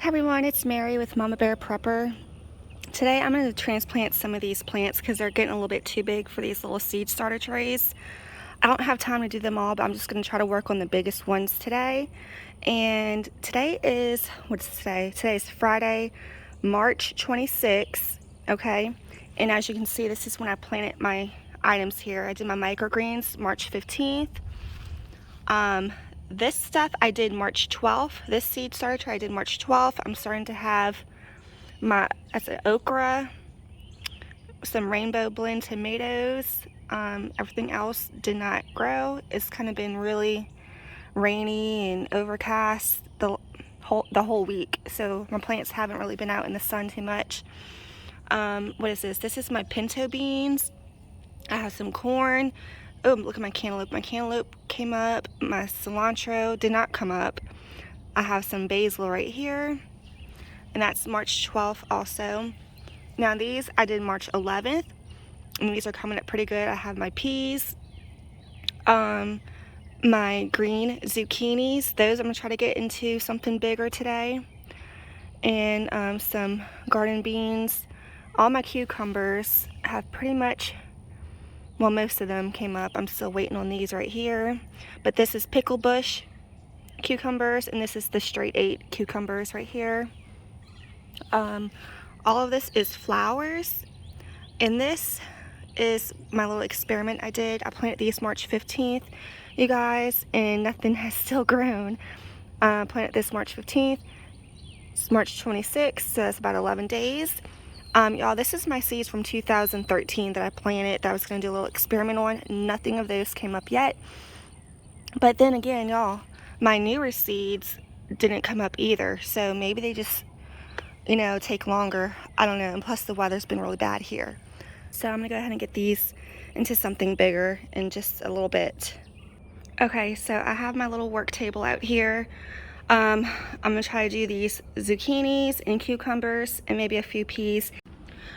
Hi everyone, it's Mary with Mama Bear Prepper. Today I'm going to transplant some of these plants because they're getting a little bit too big for these little seed starter trays. I don't have time to do them all, but I'm just going to try to work on the biggest ones today. And today is, what's today? Today is Friday, March 26th, okay? And as you can see, this is when I planted my items here. I did my microgreens March 15th. This stuff I did March 12th. This seed starter I did March 12th. I'm starting to have that's an okra, some rainbow blend tomatoes. Everything else did not grow. It's kind of been really rainy and overcast the whole week, so my plants haven't really been out in the sun too much. What is this? This is my pinto beans. I have some corn. Oh, look at my cantaloupe. My cantaloupe came up. My cilantro did not come up. I have some basil right here, and that's March 12th also. Now these I did March 11th, and these are coming up pretty good. I have my peas, my green zucchinis. Those I'm gonna try to get into something bigger today, and some garden beans. All my cucumbers have pretty much, well, most of them came up. I'm still waiting on these right here. But this is pickle bush cucumbers, and this is the straight 8 cucumbers right here. All of this is flowers, and this is my little experiment I did. I planted these March 15th, you guys, and nothing has still grown. I planted this March 15th. It's March 26th, so that's about 11 days. Y'all, this is my seeds from 2013 that I planted that I was going to do a little experiment on. Nothing of those came up yet. But then again, y'all, my newer seeds didn't come up either. So maybe they just, take longer. I don't know. And plus the weather's been really bad here. So I'm going to go ahead and get these into something bigger in just a little bit. Okay, so I have my little work table out here. I'm going to try to do these zucchinis and cucumbers and maybe a few peas.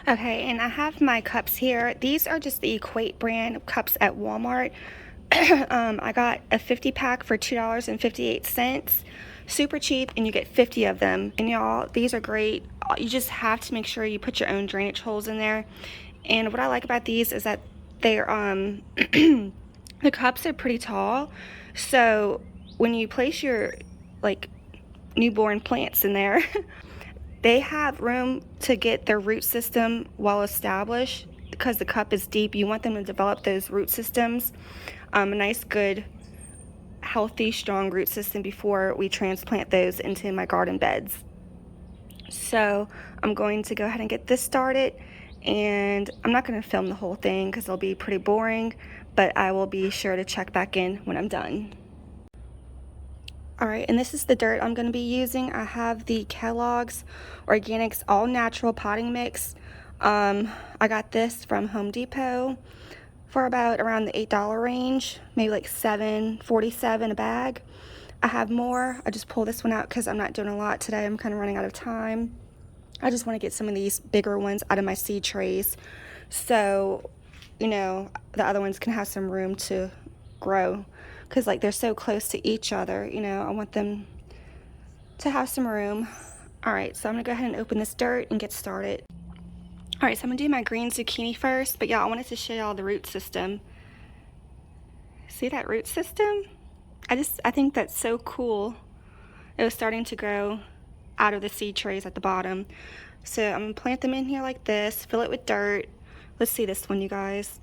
Okay, and I have my cups here. These are just the Equate brand cups at Walmart. I got a 50 pack for $2.58. Super cheap, and you get 50 of them. And y'all, these are great. You just have to make sure you put your own drainage holes in there. And what I like about these is that they're the cups are pretty tall. So when you place your newborn plants in there, they have room to get their root system well established because the cup is deep. You want them to develop those root systems, a nice, good, healthy, strong root system before we transplant those into my garden beds. So I'm going to go ahead and get this started, and I'm not going to film the whole thing because it'll be pretty boring, but I will be sure to check back in when I'm done. Alright, and this is the dirt I'm going to be using. I have the Kellogg's Organics All Natural Potting Mix. I got this from Home Depot for about around the $8 range, maybe like $7.47 a bag. I have more. I just pulled this one out because I'm not doing a lot today. I'm kind of running out of time. I just want to get some of these bigger ones out of my seed trays, so the other ones can have some room to grow. Because they're so close to each other, I want them to have some room. Alright, so I'm going to go ahead and open this dirt and get started. Alright, so I'm going to do my green zucchini first, but y'all, I wanted to show y'all the root system. See that root system? I think that's so cool. It was starting to grow out of the seed trays at the bottom. So I'm going to plant them in here like this, fill it with dirt. Let's see this one, you guys.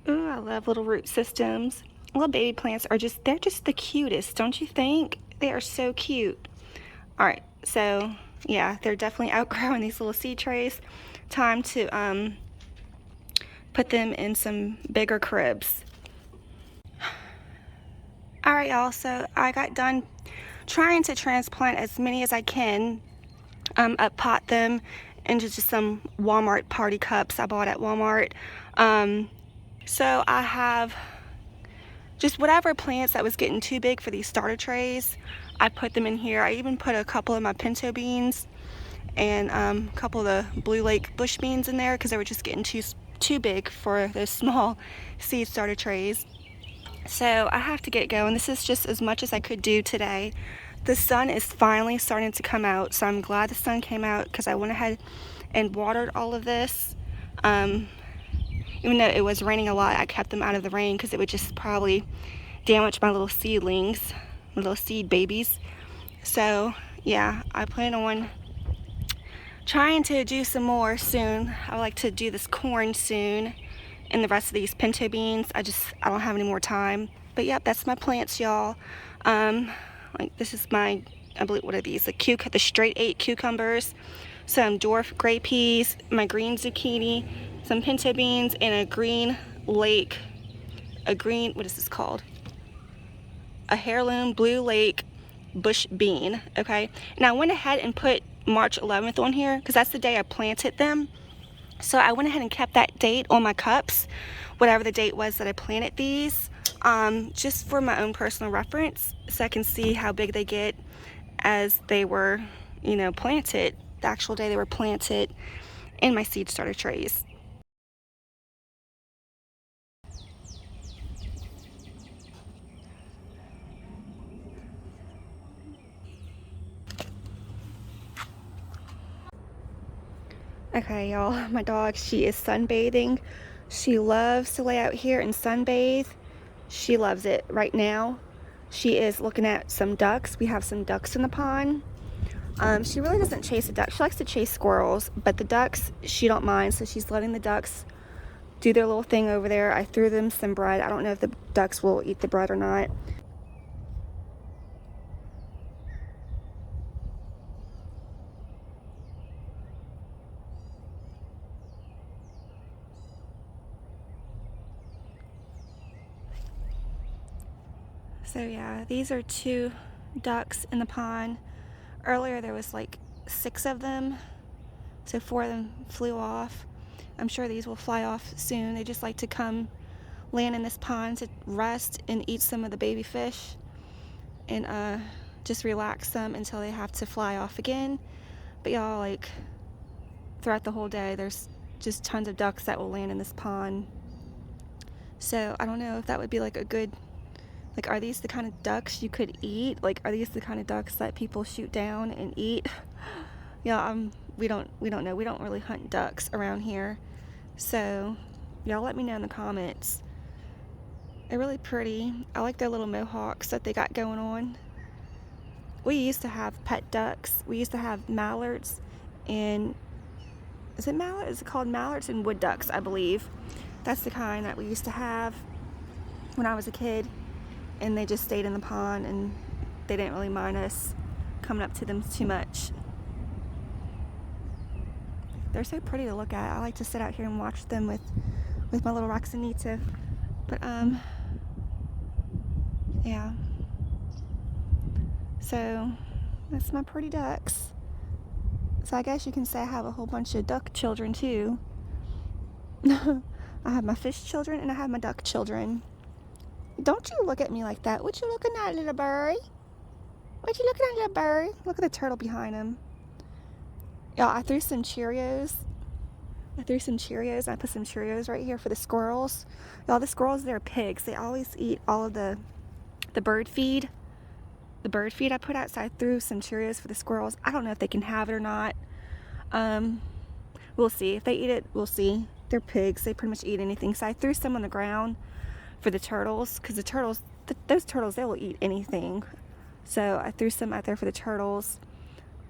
Ooh, I love little root systems. Little baby plants they're just the cutest, don't you think? They are so cute. Alright, so yeah, they're definitely outgrowing these little seed trays. Time to put them in some bigger cribs. Alright, y'all, so I got done trying to transplant as many as I can. Pot them into just some Walmart party cups I bought at Walmart. So I have just whatever plants that was getting too big for these starter trays. I put them in here. I even put a couple of my pinto beans and a couple of the Blue Lake bush beans in there because they were just getting too big for those small seed starter trays. So I have to get going. This is just as much as I could do today. The sun is finally starting to come out, so I'm glad the sun came out because I went ahead and watered all of this. Even though it was raining a lot, I kept them out of the rain because it would just probably damage my little seedlings, my little seed babies. So yeah, I plan on trying to do some more soon. I would like to do this corn soon and the rest of these pinto beans. I don't have any more time. But yep, that's my plants, y'all. Like this is my, I believe, what are these? The straight 8 cucumbers, some dwarf gray peas, my green zucchini, some pinto beans, and a green, what is this called? A heirloom blue lake bush bean, okay? And I went ahead and put March 11th on here because that's the day I planted them. So I went ahead and kept that date on my cups, whatever the date was that I planted these, just for my own personal reference, so I can see how big they get as they were, planted, the actual day they were planted in my seed starter trays. Okay, y'all, my dog, she is sunbathing. She loves to lay out here and sunbathe. She loves it. Right now, she is looking at some ducks. We have some ducks in the pond. She really doesn't chase the ducks. She likes to chase squirrels, but the ducks, she don't mind, so she's letting the ducks do their little thing over there. I threw them some bread. I don't know if the ducks will eat the bread or not. So yeah, these are 2 ducks in the pond. Earlier there was like 6 of them, so 4 of them flew off. I'm sure these will fly off soon. They just like to come land in this pond to rest and eat some of the baby fish and just relax them until they have to fly off again. But y'all, like, throughout the whole day there's just tons of ducks that will land in this pond. So I don't know if that would be like a good, like, are these the kind of ducks you could eat? Like, are these the kind of ducks that people shoot down and eat? Yeah, we don't know. We don't really hunt ducks around here. So y'all let me know in the comments. They're really pretty. I like their little mohawks that they got going on. We used to have pet ducks. We used to have mallards and, is it called mallards and wood ducks, I believe. That's the kind that we used to have when I was a kid. And they just stayed in the pond and they didn't really mind us coming up to them too much. They're so pretty to look at. I like to sit out here and watch them with my little Roxanita. But yeah. So that's my pretty ducks. So I guess you can say I have a whole bunch of duck children too. I have my fish children and I have my duck children. Don't you look at me like that. What you looking at, little bird? What you looking at, little bird? Look at the turtle behind him. Y'all, I threw some Cheerios. I put some Cheerios right here for the squirrels. Y'all, the squirrels, they're pigs. They always eat all of the bird feed. The bird feed I put out, so I threw some Cheerios for the squirrels. I don't know if they can have it or not. We'll see. If they eat it, we'll see. They're pigs. They pretty much eat anything. So I threw some on the ground for the turtles, because the turtles, those turtles, they will eat anything. So I threw some out there for the turtles.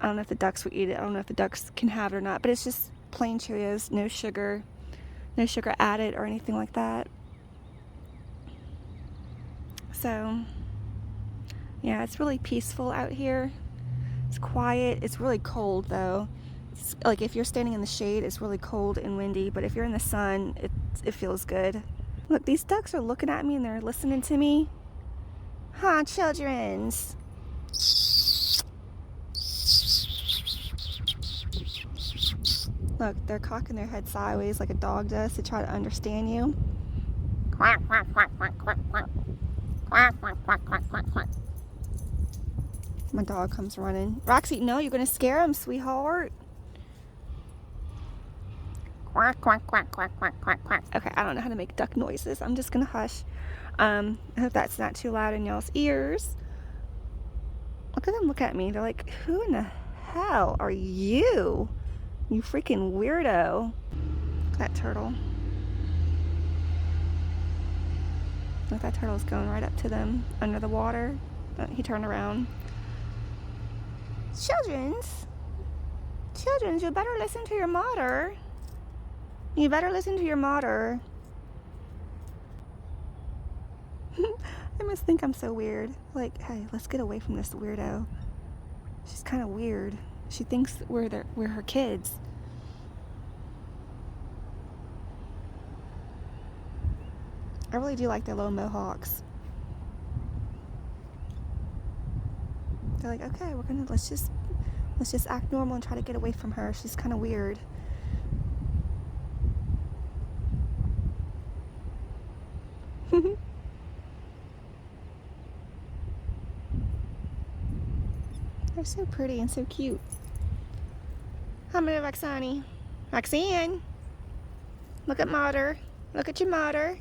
I don't know if the ducks will eat it. I don't know if the ducks can have it or not, but it's just plain Cheerios, no sugar added or anything like that. So yeah, it's really peaceful out here. It's quiet. It's really cold though. It's like if you're standing in the shade, it's really cold and windy, but if you're in the sun, it feels good. Look, these ducks are looking at me and they're listening to me. Huh, childrens? Look, they're cocking their head sideways like a dog does to try to understand you. Quack, quack, quack, quack, quack, quack. Quack, quack, quack, quack, quack, quack. My dog comes running. Roxy, no, you're going to scare him, sweetheart. Quack, quack, quack, quack, quack, quack, quack. Okay, I don't know how to make duck noises. I'm just going to hush. I hope that's not too loud in y'all's ears. Look at them look at me. They're like, who in the hell are you? You freaking weirdo. That turtle. Look, that turtle's going right up to them under the water. He turned around. Children's, you better listen to your mother. You better listen to your mother. I must think I'm so weird. Like, hey, let's get away from this weirdo. She's kind of weird. She thinks we're her kids. I really do like their little mohawks. They're like, okay, let's just act normal and try to get away from her. She's kind of weird. They're so pretty and so cute. How many, Roxani? Roxanne, look at mother. Look at your mother.